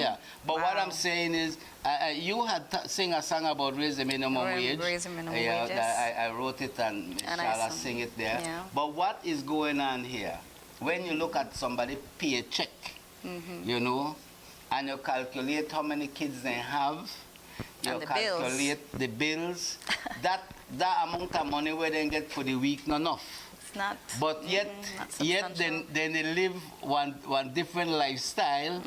Yeah. But what I'm saying is, you had sing a song about raise the minimum wage. Raise the minimum yeah, wages. I wrote it and Shala sing it there. Yeah. But what is going on here? When you look at somebody pay a check, you know, and you calculate how many kids they have, you calculate the bills, that amount of money where they get for the week, not enough. Not, but yet then they live one different lifestyle,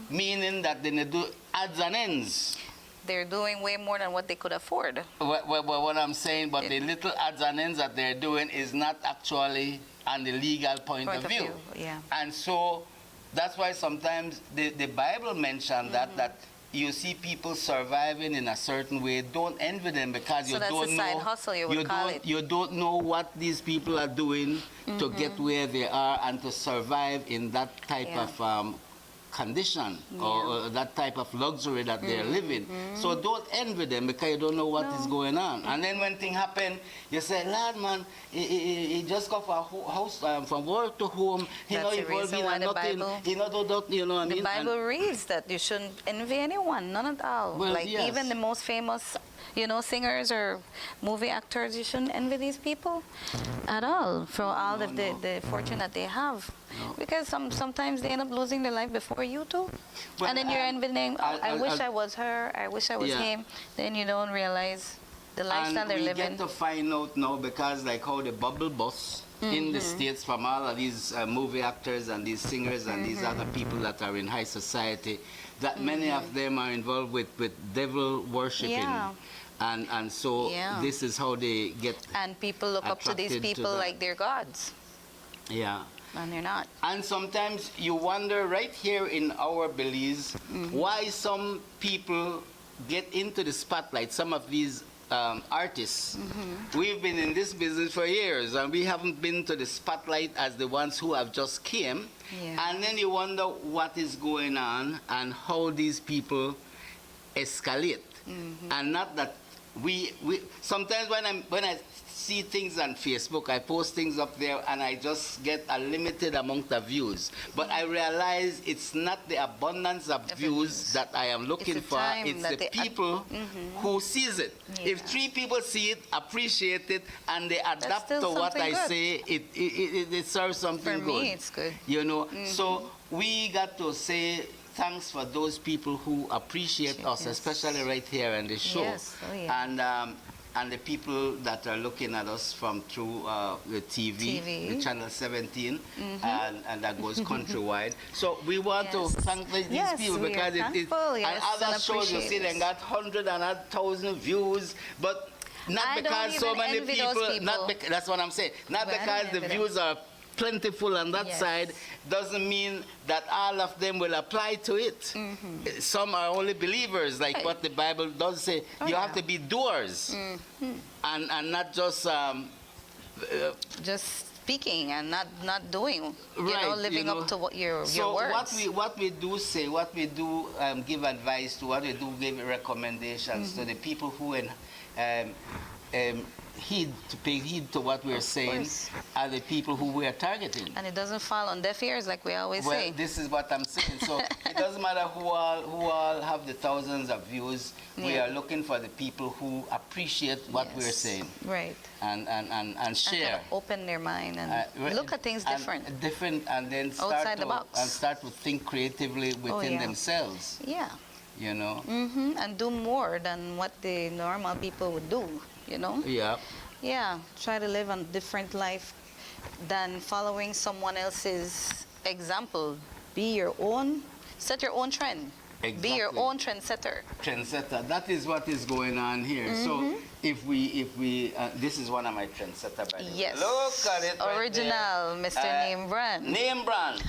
meaning that they do odds and ends. They're doing way more than what they could afford. What I'm saying, but the little odds and ends that they're doing is not actually on the legal point of view. Yeah. And so that's why sometimes the Bible mentioned that you see people surviving in a certain way. Don't envy them because you don't know. Side hustle, you don't know what these people are doing to get where they are and to survive in that type of condition or that type of luxury that they're living. So don't envy them because you don't know what is going on. And then when things happen, you say, Lord, man, he just got from work to home. That's the reason why the Bible, you know what I mean? The Bible reads that you shouldn't envy anyone, none at all. Well, like even the most famous, singers or movie actors, you shouldn't envy these people at all for all the fortune that they have. No. Because sometimes they end up losing their life before you do. Well, and then you're envying, I wish I was her, I wish I was him. Then you don't realize the lifestyle they're living. And we get to find out now because like how the bubble bus in the States from all of these movie actors and these singers and these other people that are in high society, that many of them are involved with devil worshipping. Yeah. And so this is how they get. And people look up to these people like they're gods. Yeah. And they're not. And sometimes you wonder right here in our Belize why some people get into the spotlight, some of these artists. We've been in this business for years and we haven't been to the spotlight as the ones who have just came. And then you wonder what is going on and how these people escalate. And not that we sometimes when I see things on Facebook, I post things up there and I just get a limited amount of views. But I realize it's not the abundance of views that I am looking for. It's the people who sees it. If 3 people see it, appreciate it, and they adapt to what I say, it serves something good. For me, it's good. You know, so we got to say thanks for those people who appreciate us, especially right here in the show. And the people that are looking at us from through the TV, the Channel 17, and that goes countrywide. So we want to thank these people because and other shows you see they got 100,000 views, but not because so many people. That's what I'm saying. Not because the views are plentiful on that side doesn't mean that all of them will apply to it. Some are only believers, like what the Bible does say. You have to be doers and not just speaking and not doing. Living up to what your words. So what we do say, what we do give advice to, what we do give recommendations to the people who pay heed to what we're saying are the people who we are targeting. And it doesn't fall on deaf ears like we always say. Well, this is what I'm saying. So it doesn't matter who all have the thousands of views. We are looking for the people who appreciate what we're saying. Right. And share. And open their mind and look at things different. And then start to think creatively within themselves. Yeah. You know? And do more than what the normal people would do. You know? Yeah. Try to live a different life than following someone else's example. Be your own, set your own trend. Exactly. Be your own trendsetter. Trendsetter. That is what is going on here. So if we this is one of my trendsetter, by the way. Look at it. Original, right Mr. Name Brand. Name Brand.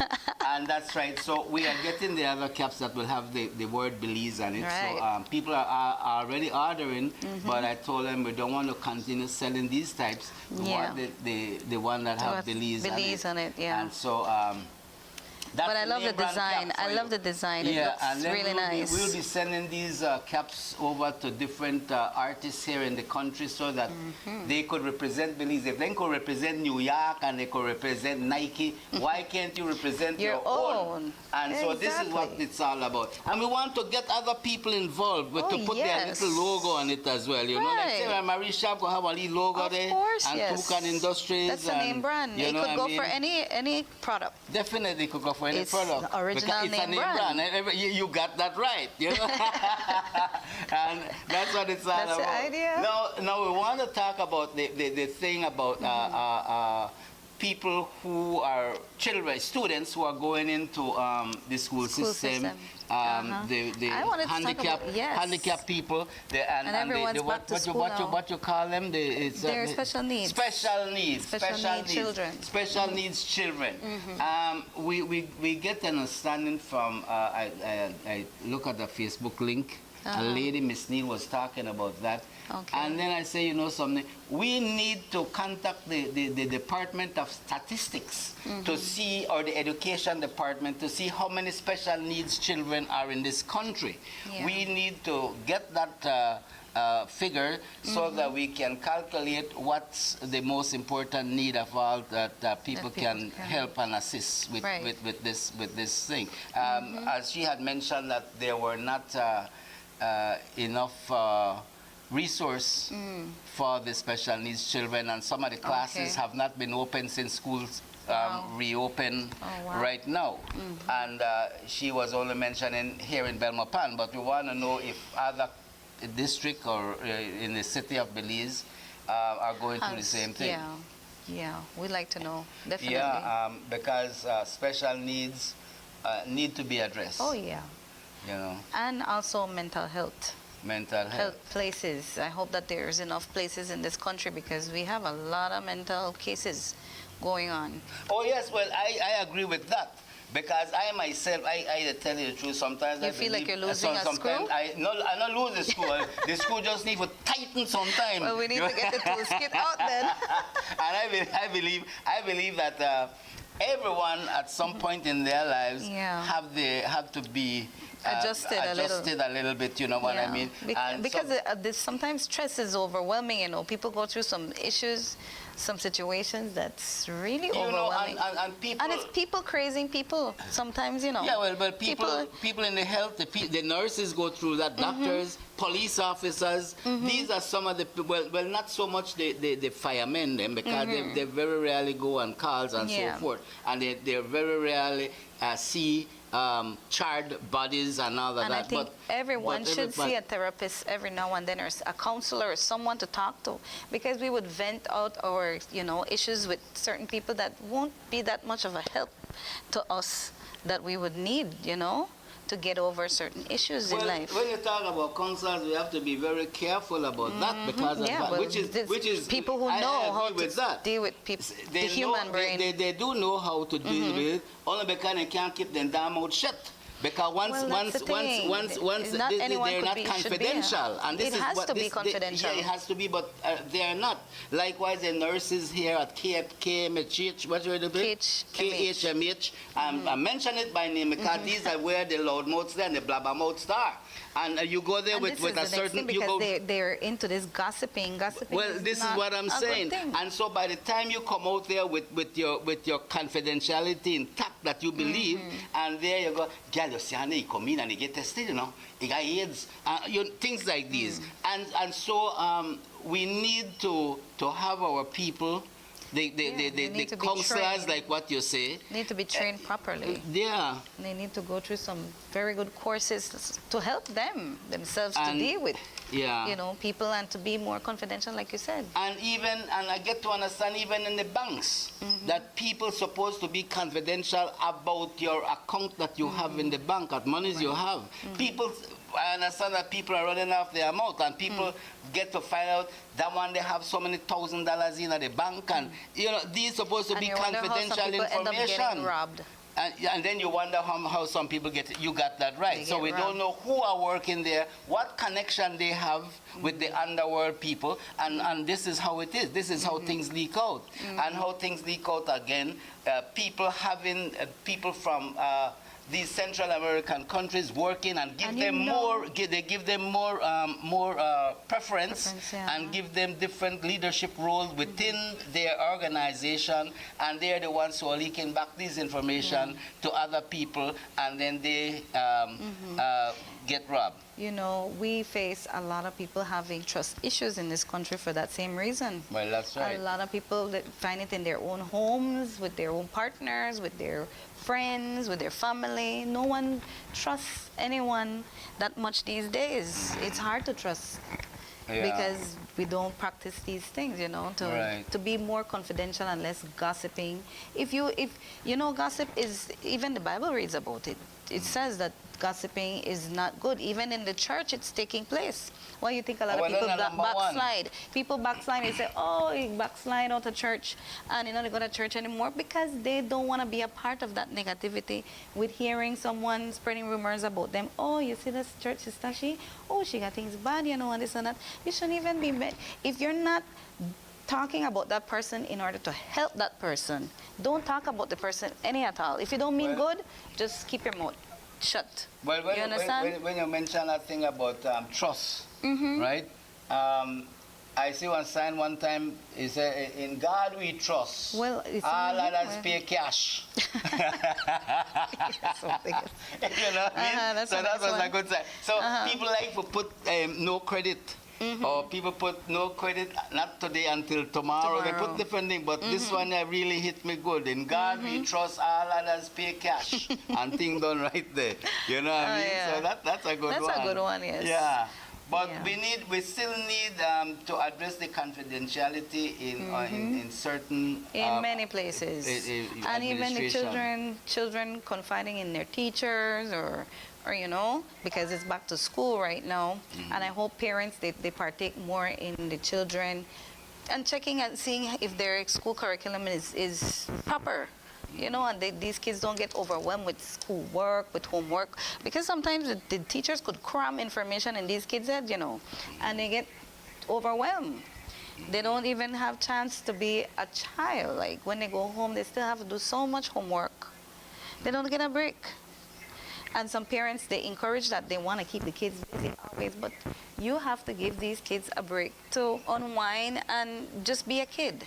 And that's right. So we are getting the other caps that will have the word Belize on it. Right. So people are already ordering, but I told them we don't want to continue selling these types. We want the one that have Belize on it. And so That's But I love the name brand design. cap for I you. love the design. It Yeah, looks and then really nice. we'll be sending these caps over to different artists here in the country so that they could represent Belize. If they could represent New York and they could represent Nike, why can't you represent your own? And so this is what Exactly. it's all about. And we want to get other people involved with, to Oh, put their yes. little logo on it as well. You know, like Right. say Marie Shop will have a little logo Of there. course, and yes. Toucan Industries. That's a name and, brand. you It know could what go I for mean? any product. Definitely could go for any It's product. the original Because it's a name name brand. brand. You got that right. You know? And that's what it's all That's the about. idea. Now we want to talk about the thing about people who are children, students who are going into the school system. The I wanted to talk handicap, about- yes. handicapped people, and everyone's back to school now. what you call them? They're special needs. Special needs. Special needs children. Special needs children. We get an understanding from. I look at the Facebook link. A lady, Miss Neal, was talking about that. Okay. And then I say, you know something, we need to contact the Department of Statistics to see, or the Education Department, to see how many special needs children are in this country. Yeah. We need to get that figure so that we can calculate what's the most important need of all that people can help and assist with, Right. with this thing. As she had mentioned that there were not enough resource for the special needs children, and some of the classes have not been open since schools reopen right now. And she was only mentioning here in Belmopan, but we want to know if other district or in the city of Belize are going through the same thing. Yeah, we'd like to know, definitely. Yeah, because special needs need to be addressed. Oh, yeah. You know, And also mental health. mental health. Places. I hope that there's enough places in this country because we have a lot of mental cases going on. Oh yes, well I agree with that. Because I myself, I tell you the truth, sometimes You I feel like believe- you're losing a sometimes screw? I not lose the screw. The screw just need to tighten sometime. Well, we need to get the toolkit out then. And I believe that everyone at some point in their lives have to be Adjusted a little bit. You know what I mean? And Because sometimes stress is overwhelming. You know, people go through some issues, some situations that's really overwhelming. And people, and it's people crazing people. Sometimes, you know. yeah, well, but people in the health, the nurses go through that, doctors, police officers. These are some of the, well, not so much the firemen, them, because they very rarely go on calls and so forth. And they very rarely see charred bodies and all of And that. I think everyone should see a therapist every now and then, or a counselor, or someone to talk to, because we would vent out our, issues with certain people that won't be that much of a help to us that we would need, to get over certain issues in life. When you talk about counselors, we have to be very careful about that, because of that, which is people who know how to deal with people, the human brain. They do know how to deal with it, only because they can't keep them damn mouth shut. Because once they're not confidential, and this it is has what to be this, confidential. yeah, it has to be, but they are not. Likewise, the nurses here at KMH, what were the KHMH. I mention it by name because these are where the loudmouths and the blabbermouths are. And you go there with a certain... Because they're into this gossiping. Well, this is what I'm saying. And so by the time you come out there with your confidentiality intact that you believe, and there you go, girl, you see, and he come in and he get tested, he got AIDS, things like these. And so we need to have our people, the counselors, like what you say, need to be trained properly. Yeah. They need to go through some very good courses to help themselves to deal with, people, and to be more confidential, like you said. And I get to understand, even in the banks, that people supposed to be confidential about your account that you have in the bank, at monies you have. I understand that people are running off their mouth, and people get to find out that one they have so many $1,000s in at the bank, and these supposed to be confidential how some people information. end up getting robbed. And then you wonder how some people get it. You got that right. They So get we robbed. don't know who are working there, what connection they have with the underworld people, and this is how it is. This is how things leak out. And how things leak out again, people having people from these Central American countries working and give And you them know- more, they give them more preference, Preference, yeah. and give them different leadership roles within their organization, and they're the ones who are leaking back this information to other people, and then they get robbed. You know, we face a lot of people having trust issues in this country for that same reason. Well, that's right. A lot of people that find it in their own homes, with their own partners, with their friends, with their family. No one trusts anyone that much these days. It's hard to trust Yeah. because we don't practice these things, you know, Right. to be more confidential and less gossiping. If you know, gossip is, even the Bible reads about it. It says that gossiping is not good. Even in the church, it's taking place. Why you think a lot of Well, people then, number one. backslide? People backslide. They say, "Oh, you backslide out of church," and you know they go to church anymore because they don't want to be a part of that negativity. With hearing someone spreading rumors about them, "Oh, you see this church sister? She got things bad, you know, and this and that." You shouldn't even be. If you're not talking about that person in order to help that person, don't talk about the person any at all. If you don't mean Well- good, just keep your mouth shut. Well, You understand? when you mention that thing about trust, Mm-hmm. right? I see one sign one time, it said, "In God we trust. Well, it's all only- others pay cash." Something. You know what I mean? That's So a that nice was a one. good sign. So people like to put no credit. Or people put no credit, not today until tomorrow. They Tomorrow. put different things, but this one really hit me good. In God we trust, all others pay cash. And things done right there. You know what I Oh, mean? yeah. So that's a good That's one. a good one, yes. Yeah. But Yeah. we still need to address the confidentiality in certain In many places. And even the administration. children confiding in their teachers or you know, because it's back to school right now. And I hope parents, they partake more in the children and checking and seeing if their school curriculum is proper. You know, and these kids don't get overwhelmed with school work, with homework, because sometimes the teachers could cram information in these kids' head, you know, and they get overwhelmed. They don't even have chance to be a child. Like when they go home, they still have to do so much homework. They don't get a break. And some parents, they encourage that. They want to keep the kids busy always, but you have to give these kids a break to unwind and just be a kid.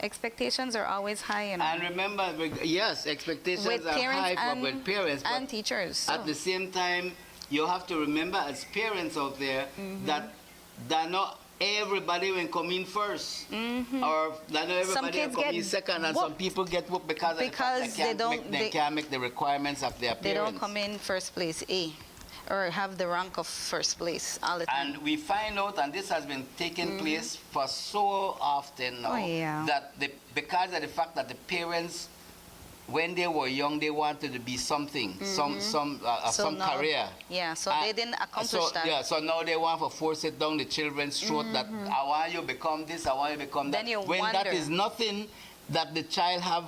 Expectations are always high, you know, And remember, yes, expectations with are parents high and, with parents, but and teachers. at so. the same time, you have to remember as parents out there that not everybody will come in first, or that not everybody will kids come get in second, and some whooped people get whooped because, because they they can't make the requirements of their They parents. don't come in first place A or have the rank of first place all the time. And we find out, and this has been taking place for so often now, Oh, yeah. that because of the fact that the parents, when they were young, they wanted to be something, some So now- career. Yeah, so they didn't accomplish so, that. Yeah, so now they want to force it down the children's throat that I want you to become this, I want you to become that. Then you when that wonder. is nothing that the child have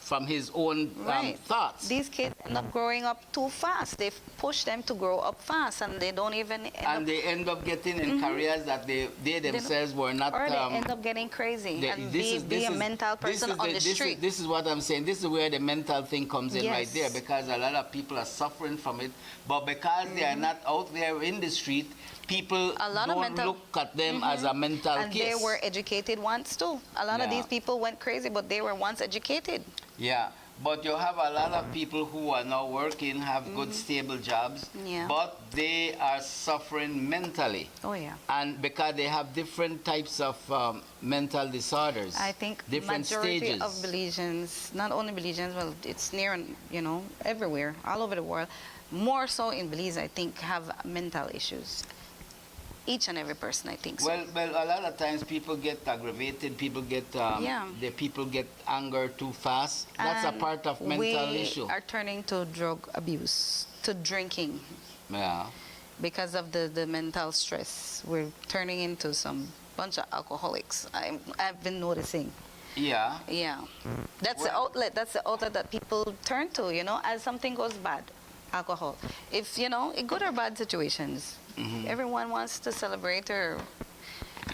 from his own Right. thoughts. These kids end up growing up too fast. They push them to grow up fast, and they don't even end And up, they end up getting in careers that they themselves were not. or they end up getting crazy and this be a is- mental this person is on the street. This is what I'm saying. This is where the mental thing comes in right Yes. there, because a lot of people are suffering from it. But because they are not out there in the street, people A lot of don't mental- look at them as a mental And case. they were educated once too. A lot of Yeah. these people went crazy, but they were once educated. Yeah, but you have a lot of people who are now working, have good stable jobs, Yeah. but they are suffering mentally. Oh yeah. And because they have different types of mental disorders. I think different majority stages. of Belizeans, not only Belizeans, well, it's near, you know, everywhere, all over the world. More so in Belize, I think, have mental issues. Each and every person, I think so. Well, a lot of times people get aggravated. People get Yeah. the people get anger too fast. That's a And part of mental issue. We are turning to drug abuse, to drinking, Yeah. because of the mental stress. We're turning into some bunch of alcoholics. I've been noticing. Yeah. Yeah. That's the Well- outlet. That's the outlet that people turn to, as something goes bad. Alcohol. If, in good or bad situations, everyone wants to celebrate or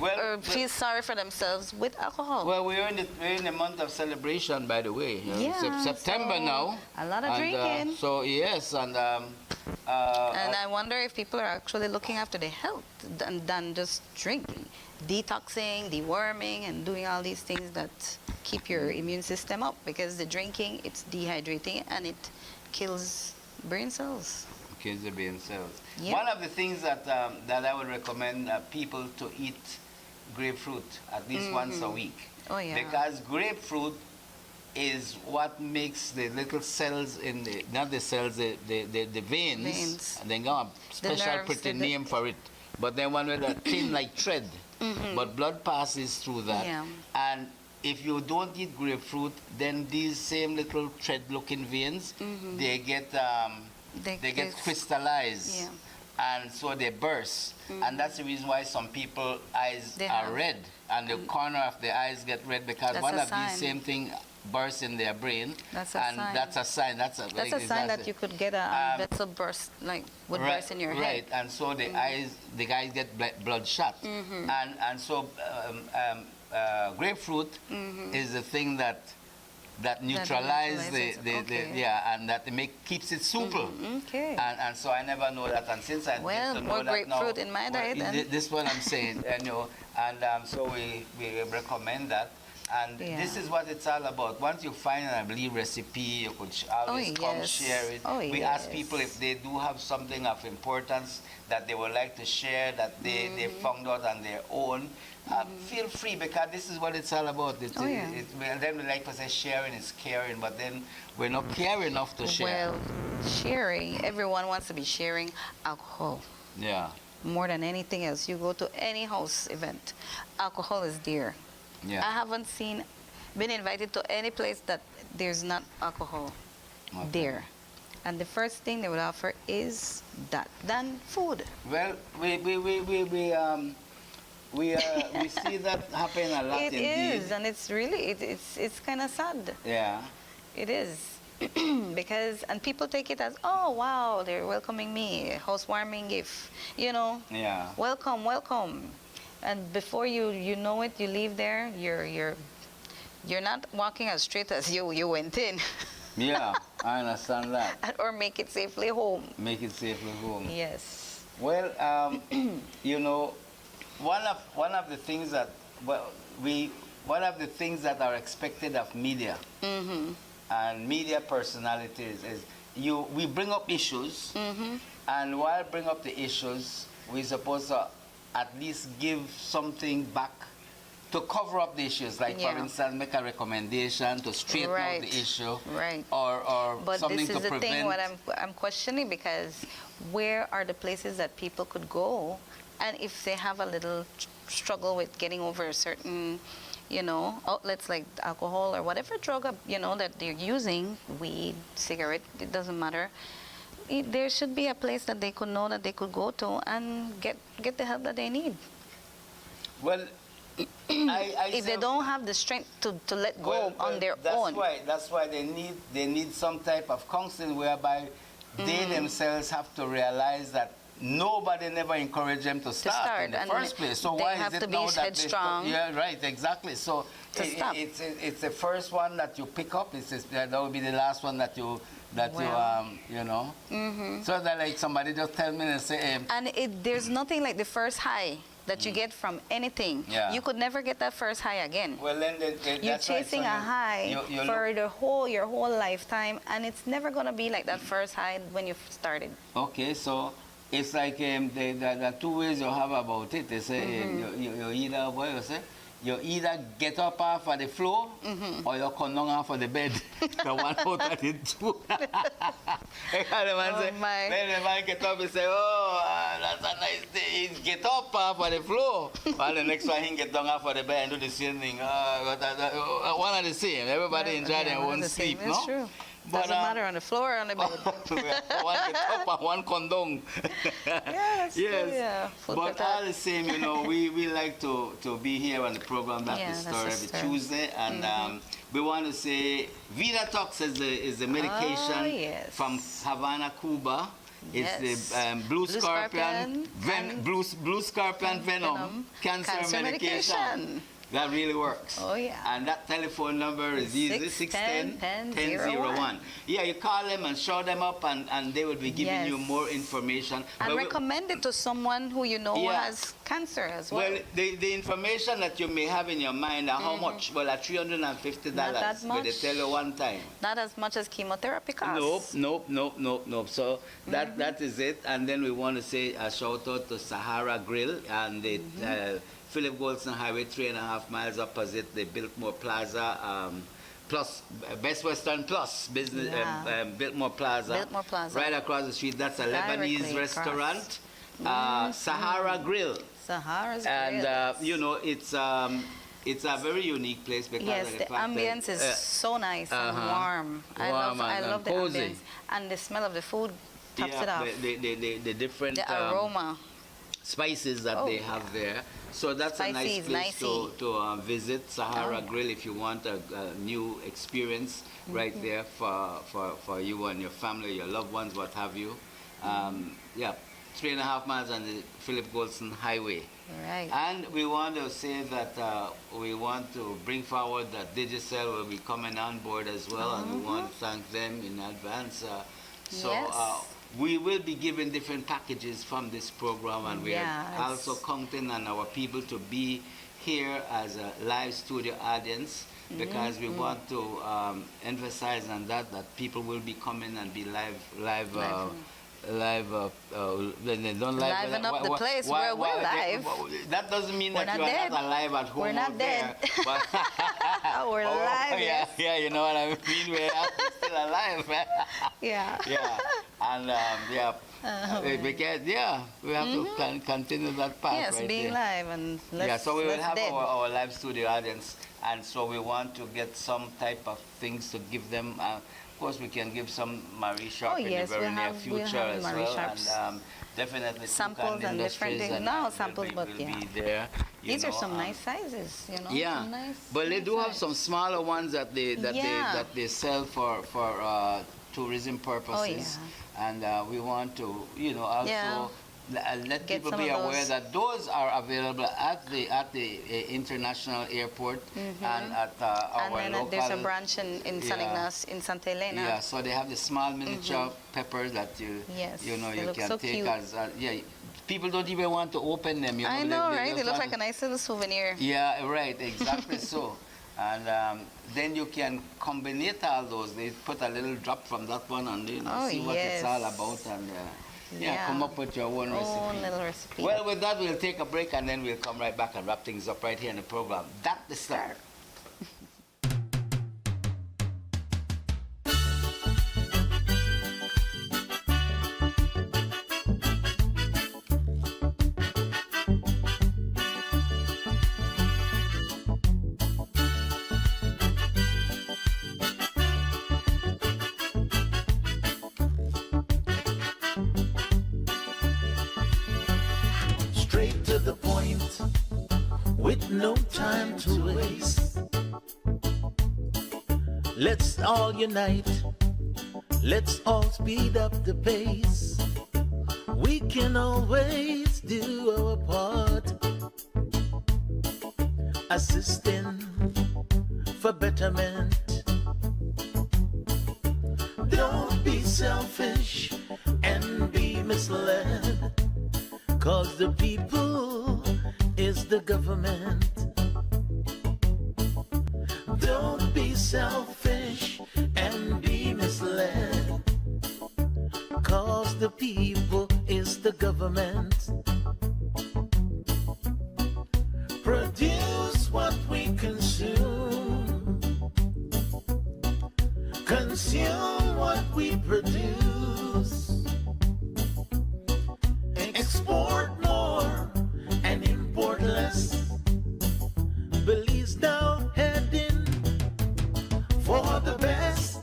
Well, feel sorry for themselves with alcohol. well, we're in the month of celebration, by the way. Yeah, September so now. a lot of And, drinking. so yes, and And I wonder if people are actually looking after their health than just drinking, detoxing, deworming, and doing all these things that keep your immune system up. Because the drinking, it's dehydrating and it kills brain cells. kids are being cells. Yeah. One of the things that that I would recommend people to eat grapefruit at least once a week. Oh, yeah. Because grapefruit is what makes the little cells in the, not the cells, the veins. Veins. And they got a special nerves, pretty the- name for it. But then one with a thin like thread. But blood passes through that. Yeah. And if you don't eat grapefruit, then these same little thread-looking veins, they get they get crystallized. Yeah. And so they burst. And that's the reason why some people eyes They are have- red. And the corner of the eyes get red because That's one a of sign. these same thing bursts in their brain. That's a and sign. that's a sign. That's That's a sign that you could get a vessel burst, like would right, burst in your right. head. And so the guys get bloodshot. And so grapefruit is the thing that neutralizes neutralizes, okay. and that keeps it supple. Okay. And so I never know that, and since I Well, get to know more that now, grapefruit in my diet then. This is what I'm saying, and so we recommend that. And Yeah. this is what it's all about. Once you find an believe recipe, you could always come yes. share it. Oh, We ask yes. people if they do have something of importance that they would like to share, that they found out on their own. Feel free, because this is what it's all about. Oh, yeah. Then we like to say sharing is caring, but then we're not caring enough to share. Well, sharing. Everyone wants to be sharing alcohol Yeah, more than anything else. You go to any house event, alcohol is there. yeah. I haven't been invited to any place that there's not alcohol Okay. there. And the first thing they would offer is that, then food. Well, we see that happen a lot It indeed. is, and it's really, it's kind of sad. Yeah. It is. Because, and people take it as, oh, wow, they're welcoming me, housewarming gift, Yeah. welcome, welcome. And before you know it, you leave there, you're not walking as straight as you went in. Yeah, I understand that. Or make it safely home. Make it safely home. Yes. Well, one of the things that one of the things that are expected of media and media personalities is we bring up issues, and while bring up the issues, we're supposed to at least give something back to cover up the issues. Like, for Yeah. instance, make a recommendation to straighten out Right. the issue, Right. or But something this to is the prevent. thing what I'm questioning, because where are the places that people could go, and if they have a little struggle with getting over a certain, outlets like alcohol or whatever drug, that they're using, weed, cigarette, it doesn't matter. There should be a place that they could know that they could go to and get the help that they need. Well, I If they say- don't have the strength to let go on their that's own. That's why they need some type of counseling whereby they themselves have to realize that nobody never encouraged them to start in the and first place. So they why have is to it be now that headstrong. yeah, right, exactly. So To stop. it's the first one that you pick up. That will be the last one that you Well. So that like somebody just tell me and say, And there's nothing like the first high that you get from anything. Yeah. You could never get that first high again. well then You're chasing a high for your whole lifetime, and it's never gonna be like that first high when you started. Okay, so it's like the two ways you have about it. They say you either get up off of the floor or you come down off of the bed. The one out of the two. The man say, my. then the man get up and say, oh, that's a nice day. He get up off of the floor. And the next one he get down off of the bed and do the same thing. One of the same. Everybody enjoy their one of own the same. sleep, It's no? true. Doesn't matter on the floor or on the bed. one get up and one come down. Yes. Yes. Yeah. Food But for thought. all the same, we like to be here on the program That's Yeah, the that's Story the every story. Tuesday, and we want to say Vida Tox is the medication Oh, yes. from Havana, Cuba. It's Yes. the blue scorpion, and blue scorpion venom, cancer medication. That really works. Oh, yeah. And that telephone number is easy, 610-1001. Yeah, you call them and show them up, and they will be giving you Yes. more information. And Well, recommend it to someone who you know Yeah. has cancer as well. Well, the information that you may have in your mind, how much? Well, at $350, Not that but they much. tell you one time. Not as much as chemotherapy costs. Nope. So that is it. And then we want to say a shout out to Sahara Grill and the Philip Goldson Highway, 3.5 miles opposite the Biltmore Plaza. Plus Best Western Plus business, Yeah. Biltmore Plaza, Biltmore Plaza. right across the street. That's a Directly Lebanese across. restaurant, Sahara Grill. Sahara's And Grill. it's a very unique place because Yes, of the fact that, ambience is so nice and warm. I Warm love and the cozy. ambience. And the smell of the food tops it off. the different The aroma. spices that Oh, they have there. So that's a nice Spicy, place to nicey. visit, Sahara Oh. Grill, if you want a new experience right there for you and your family, your loved ones, what have you. Yeah, 3.5 miles on the Philip Goldson Highway. Right. And we want to say that we want to bring forward that Digicel will be coming on board as well, and we want to thank them in advance. Yes. We will be giving different packages from this program, and we Yes. are also counting on our people to be here as a live studio audience, because we want to emphasize on that people will be coming and be live when they don't live. Liven up the place where we're live. That doesn't mean We're that not you are dead. not alive at home. We're not out there, dead. but- We're live, Yeah, yes. yeah, you know what I mean. We're still alive. Yeah. Yeah, and we have to continue that path. Yes, right being there. live and Yeah, so we will have dead. our live studio audience, and so we want to get some type of things to give them. Of course, we can give some Marie Sharp in yes, the very we'll near have future the as Marie well, Sharps. and definitely Samples Toucan and different Industries things. and No, will samples, be, but will yeah. be there. These are some nice sizes, you know. Yeah, some nice, but they nice do have size. some smaller ones that Yeah. they sell for tourism purposes, and we want to also Yeah. let Get people some be of aware those. that those are available at the international airport and at our And then local. there's a branch in San Yeah. Ignacio, in Santa Elena. Yeah, so they have the small miniature peppers that Yes, you they look can so take cute. as people don't even want to open them. I know, right? just They look want like a nice little souvenir. Yeah, right, exactly so. And then you can combine all those. They put a little drop from that one and Oh, see what it's yes. all about, and Yeah. come up with your own Own recipe. little recipe. Well, with that, we'll take a break and then we'll come right back and wrap things up right here in the program. That's the start. Straight to the point, with no time to waste. Let's all unite, let's all speed up the pace. We can always do our part, assisting for betterment. Don't be selfish and be misled, 'cause the people is the government. Don't be selfish and be misled, 'cause the people is the government. Produce what we consume, consume what we produce. Export more and import less. Belize now heading for the best.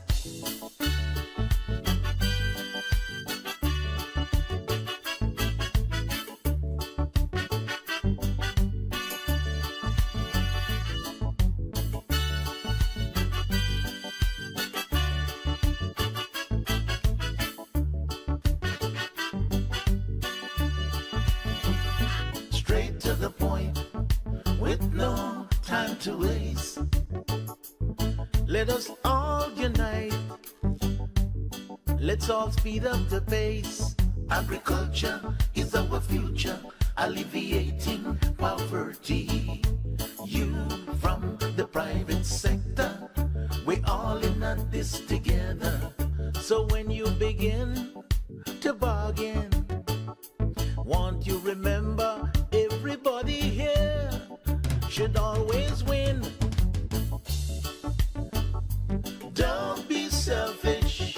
to the point, with no time to waste. Let us all unite. Let's all speed up the pace. Agriculture is our future, alleviating poverty. You from the private sector, we all in on this together. So when you begin to bargain, won't you remember everybody here should always win. Don't be selfish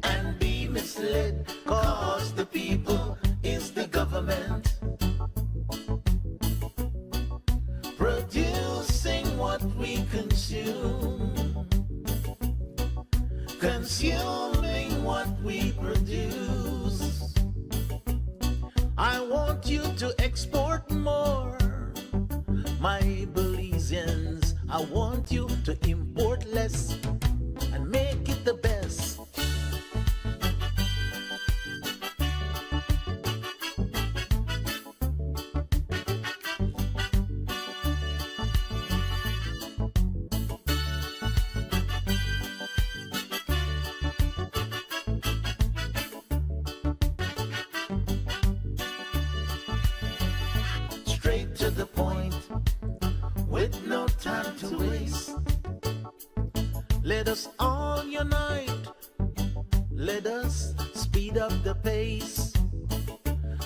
and be misled, cause the people is the government, producing what we consume, consuming what we produce. I want you to export more, my Belizeans. I want you to import less and make it the best. Straight to the point, with no time to waste. Let us all unite. Let us speed up the pace.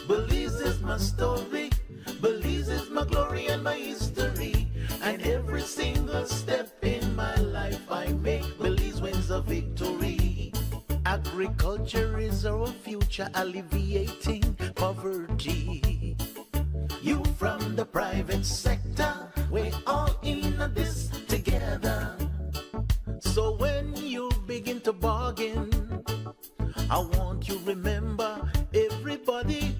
Belize is my story. Belize is my glory and my history. And every single step in my life I make, Belize wins a victory. Agriculture is our future, alleviating poverty. You from the private sector, we're all in this together. So when you begin to bargain, I want you remember everybody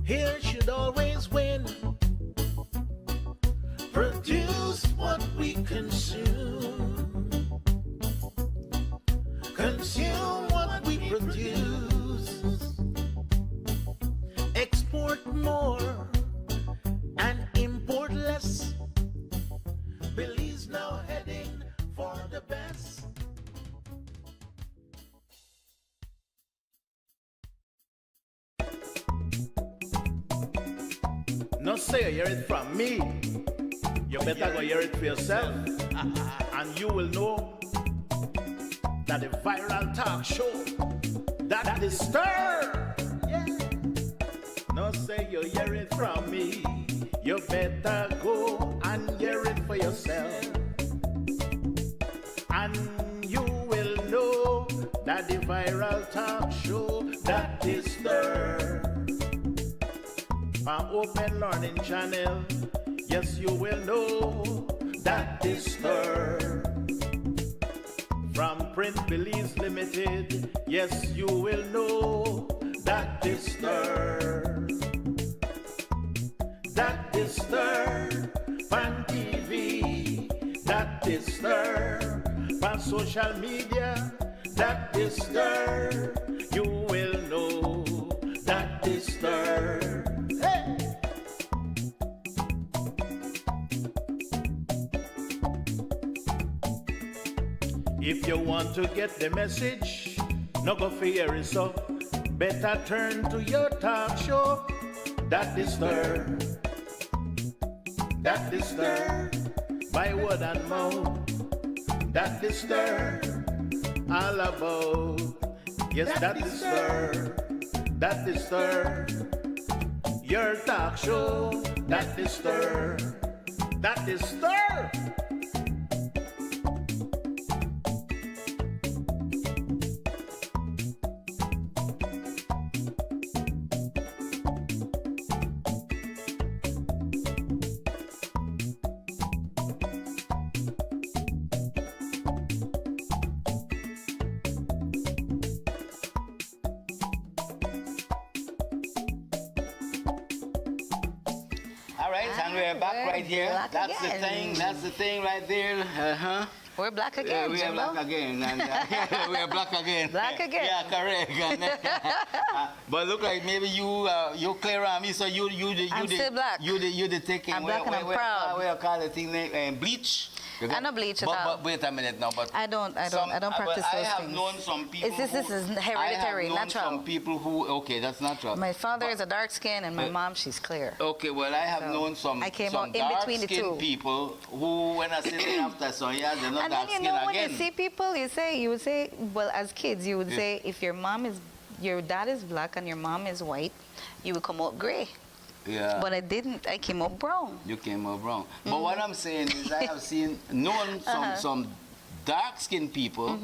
here should always win. Produce what we consume, consume what we produce, export more and import less. Belize now heading for the best. No say you hear it from me. You better go hear it for yourself. And you will know that the viral talk show that is stir. Yeah. No say you hear it from me. You better go and hear it for yourself. And you will know that the viral talk show that is stir. On Open Learning Channel, yes, you will know that is stir. From Print Belize Limited, yes, you will know that is stir. That is stir. Fan TV, that is stir. Fan social media, that is stir. You will know that is stir. Hey! If you want to get the message, no go fear it so. Better turn to your talk show. That is stir. That is stir. By word and mouth. That is stir. All about. Yes, that is stir. That is stir. Your talk show. That is stir. That is stir. All right, and we're back right here. Back That's the again. thing. That's the thing right there. We're black again, we are Jimbo. black again. And, we are black again. Black again. Yeah, correct. And, but look like maybe you clear on me, so I'm still black. You the taking. I'm black and I'm proud. Where call the thing name? Bleach. I don't bleach at but, all. But wait a minute now. But I don't practice but those I have things. known some people. This is hereditary, I have known natural. some people who that's natural. My father is a dark skin and my mom, she's clear. Okay, well, I have So, known some I came some out in between the two. people who, when I see them after some years, they're not And dark then you skin know when again. you see people, you would say, well, as kids, you would say if your dad is black and your mom is white, you would come out gray. Yeah. But I didn't. I came out brown. You came up wrong. But what I'm saying is I have known some dark-skinned people,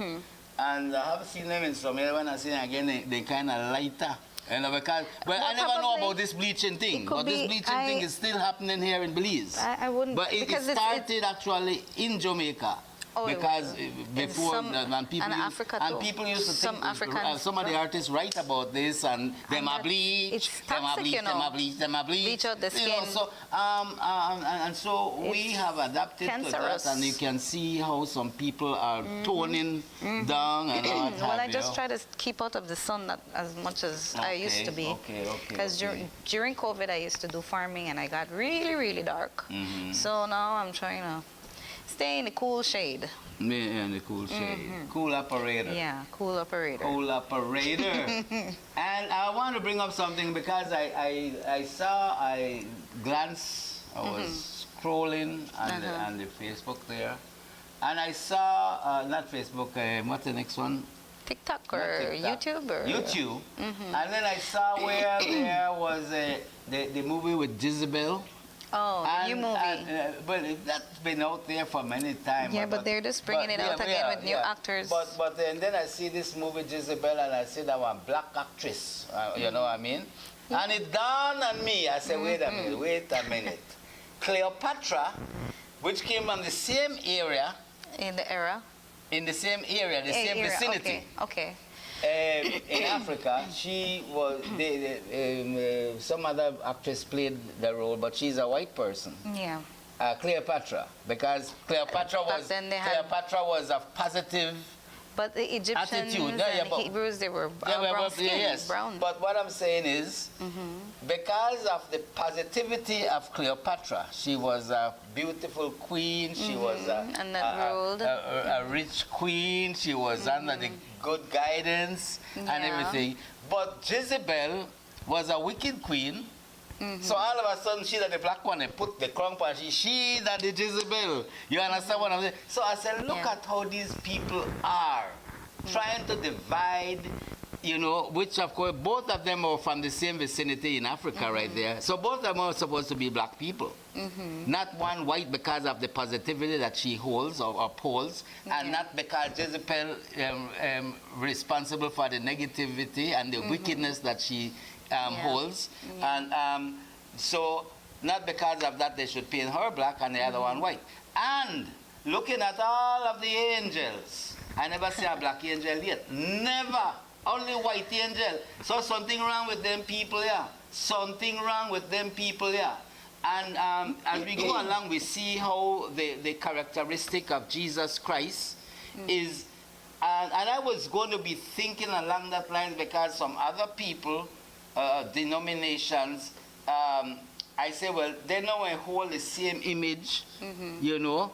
and I have seen them in some area. When I see them again, they kind of lighter. And because, but I never know probably about this bleaching thing. could But this be- bleaching thing is still happening here in Belize. I wouldn't. But it because started actually in Jamaica. Oh, it Because was. before some- and people and used, Africa and too. people used to Some think Africans- some of the artists write about this and them are that- bleach, it's them are toxic, bleach, you know. them are bleach, them are bleach. Bleach out the You know, skin. so and so we It's have adapted to cancerous. that, and you can see how some people are toning down and all that. Well, I you just know. try to keep out of the sun not as much as I used to be. Okay. Because okay. during COVID, I used to do farming and I got really, really dark. So now I'm trying to stay in the cool shade. Yeah, the cool shade. Cool operator. Yeah, cool operator. Cool operator. And I want to bring up something because I glanced, I was scrolling on the Facebook there, and I saw, not Facebook, what's the next one? TikTok Not or TikTok. YouTube or YouTube. And then I saw where there was the movie with Jezebel. Oh, And, new movie. but that's been out there for many times. Yeah, but they're just bringing it out again with new actors. But then I see this movie Jezebel, and I see that one black actress. You know what I mean? And it dawned on me. I said, wait a minute. Cleopatra, which came from the same area, In the era. the same Era, vicinity. Okay. In Africa, she was. Some other actress played the role, but she's a white person. Yeah. Cleopatra, because Cleopatra Back then they had- was a positive. But the Egyptians Attitude. Yeah, and but- Hebrews, they were Yeah, brown skin, yes. brown. But what I'm saying is, because of the positivity of Cleopatra, she was a beautiful queen. She was And that ruled. a rich queen. She was under the good guidance and Yeah. everything. But Jezebel was a wicked queen. So all of a sudden, she that the black one and put the crown on she that the Jezebel. You understand what I'm saying? So I said, look Yeah. at how these people are trying to divide, you know, which of course both of them are from the same vicinity in Africa right there. So both of them are supposed to be black people. Not one white because of the positivity that she holds or upholds, and not because Jezebel responsible for the negativity and the wickedness that she holds. And so not because of that they should paint her black and the other one white. And looking at all of the angels, I never see a black angel yet. Never. Only white angel. So something wrong with them people, yeah. Something wrong with them people, yeah. And as we go along, we see how the characteristic of Jesus Christ is. And I was going to be thinking along that line because some other people, denominations, I say, well, they know and hold the same image, you know,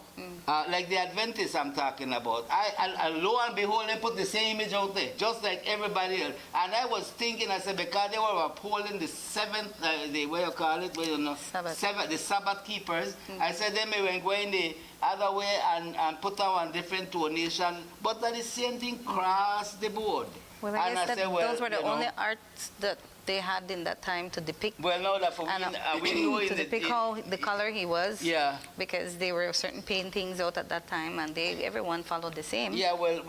like the Adventists I'm talking about. I lo and behold, they put the same image out there, just like everybody else. And I was thinking, I said, because they were upholding the seventh, the way you call it, Sabbath. the Sabbath keepers, I said, they may were going the other way and put on different donation, but that the same thing across the board. Well, I And guess that said, well, those were the you know, only arts that they had in that time to depict. well, no, that for and, we know to depict how the color he was. Yeah. Because there were certain paintings out at that time, and everyone followed the same. Yeah, well,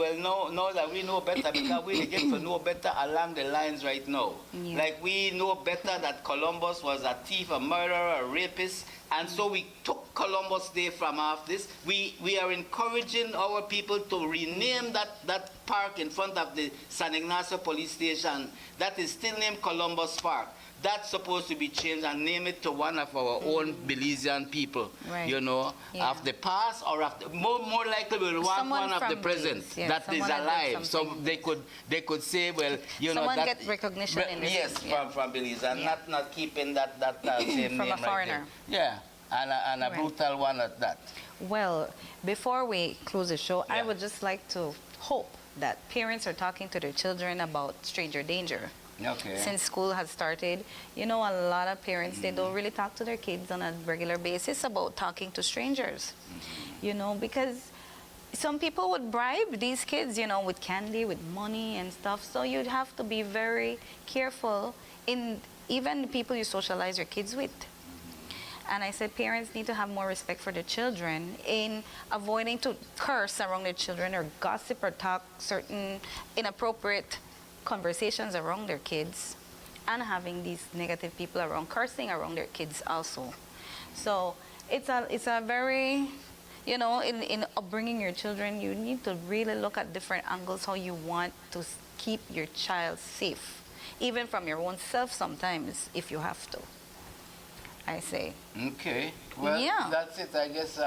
no, that we know better because we get to know better along the lines right now. Yeah. Like we know better that Columbus was a thief, a murderer, a rapist, and so we took Columbus Day from off this. We are encouraging our people to rename that park in front of the San Ignacio police station that is still named Columbus Columbus Park. That's supposed to be changed and name it to one of our own Belizean people, Right. you know, Yeah. of the past or of the, more likely we'll want Someone one of the from present Belize, yeah, that is someone that did alive. So something. they could say, well, you Someone know, that get recognition in this, yes, yeah. from Belize, and Yeah. not keeping that same From a name right foreigner. there. Yeah, and a Right. brutal one at that. Well, before we close the show, I Yeah. would just like to hope that parents are talking to their children about stranger danger. Okay. Since school has started, you know, a lot of parents, they don't really talk to their kids on a regular basis about talking to strangers, you know, because some people would bribe these kids, you know, with candy, with money and stuff. So you'd have to be very careful in even the people you socialize your kids with. And I said parents need to have more respect for their children in avoiding to curse around their children or gossip or talk certain inappropriate conversations around their kids, and having these negative people around, cursing around their kids also. So it's a very, you know, in upbringing your children, you need to really look at different angles how you want to keep your child safe, even from your own self sometimes, if you have to, I say. Okay. Well, Yeah. that's it. I guess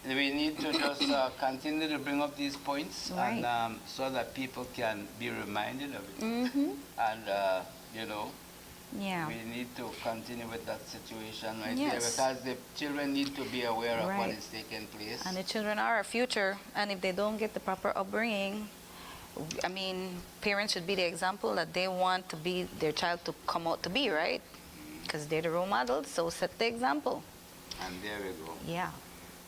we need to just continue to bring up these points, Right. and so that people can be reminded of it. Mm-hmm. And, you know, Yeah. we need to continue with that situation right Yes. there, because the children need to be aware of what Right. is taking place. And the children are our future, and if they don't get the proper upbringing, I mean, parents should be the example that they want to be their child to come out to be, right? Because they're the role models, so set the example. And there we go. Yeah.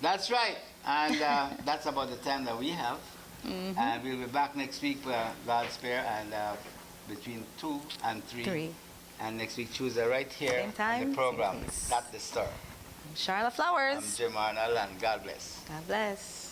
That's right. And that's about the time that we have. Mm-hmm. And we'll be back next week for God's Spare, and between 2 and 3. 3. And next week, Tuesday, right here Same on time, the program. same place. That's the star. Charlotte I'm Flowers. Jim Arnold, and God bless. God bless.